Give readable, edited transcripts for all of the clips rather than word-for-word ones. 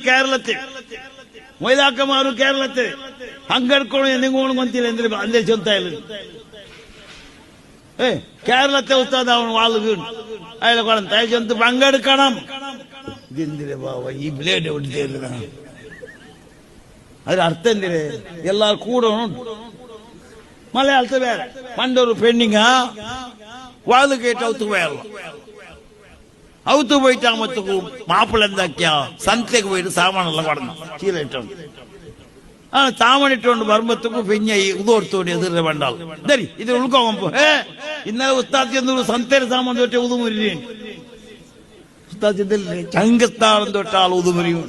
കേരളത്തിൽ മൊയ്താക്കന്മാരും കേരളത്തിൽ പങ്കെടുക്കണം എന്തെങ്കിലും കൊന്തില്ല എന്തിനും അന്തേ ചൊന്തായാലും കേരളത്തെ ഉസ്താദാവണം വാള് വീണു അയാളെ കൊളം തയ്ച്ചൊന്ത് പങ്കെടുക്കണം ഇതെന്തിരെ ബാബ ഈ ബ്ലേഡ് ഓടിച്ചേരുന്ന അതിനർത്ഥം എന്തിരെ എല്ലാരും കൂടണം മലയാളത്തിൽ വേറെ പണ്ടൊരു പെണ്ണിങ്ങ വാള് കേട്ട് ഔത്ത് പോയല്ല ഔത്ത് പോയിട്ടാകുമ്പോ മാപ്പിള എന്താക്കിയ സന്ധ്യക്ക് പോയിട്ട് സാമാനെല്ലാം കടന്നു ചീലയിട്ടുണ്ട് ആ താമണിട്ടോണ്ട് വരുമ്പത്തേക്കും പിന്നെ ഈ ഉതോർത്തോടി എതിരെ വേണ്ടാൾ ശരി ഇത് ഉൾക്കോകുമ്പോ ഇന്നലെ ഉസ്താദ് എന്നൊരു സന്തേര സാമാൻ തൊട്ട ഉതുമുരി ഉസ്താദ് ചങ്കസ്ഥാനം തൊട്ട ആൾ ഉതുമുരിയും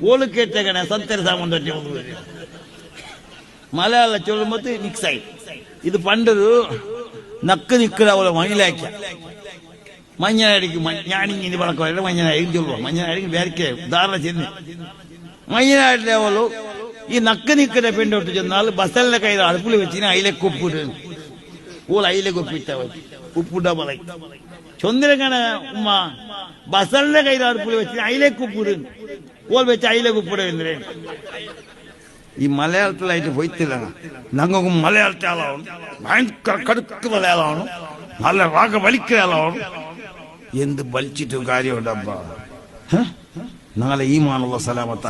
ഓള് കേട്ടേക്കണേ സന്തേര സാമാൻ തൊട്ട ഉതുമുരി മലയാള ചൊല്ലുമ്പോ മിക്സായി ഇത് പണ്ടൊരു നക്ക് നിൽക്കുന്ന പോലെ മഞ്ഞിലാക്ക മഞ്ഞനായിരിക്കും ഞാനിങ്ങനെ പഴക്കം മഞ്ഞനായിരിക്കും ചൊല്ലുവോ മഞ്ഞനായിരിക്കും വേറെ ഉദാഹരണം ചെന്ന് മഞ്ഞനായിട്ടേ പോലു ഈ നക്ക് നിൽക്കുന്ന പെണ്ണോട്ട് ചെന്നാൽ ബസലിന്റെ കയ്യിൽ അടുപ്പിൽ വെച്ചിന് അയിലേക്ക് ഉപ്പിടുന്നു ഓൾ അയിലേക്ക് ഉപ്പിട്ട ഉപ്പിട്ട പറയും ചൊന്നിരങ്ങനെ ഉമ്മ ബസലിന്റെ കയ്യിൽ അടുപ്പിൽ വെച്ചിന് അയിലേക്ക് ഉപ്പിടുന്നു ഓൾ വെച്ച് അയിലേക്ക് ഉപ്പിടുന്നേ ഈ മലയാളത്തിലായിട്ട് പോയിട്ടില്ല ഞങ്ങൾക്കും മലയാളത്തെ ആളാവണം ഭയങ്കര കടുക്ക് മലയാളമാണ് നല്ല വാക വലിക്കുന്ന ആളാവണം എന്ത് വലിച്ചിട്ടും കാര്യമുണ്ടപ്പാ നാളെ ഈമാനുള്ള സലാമത്ത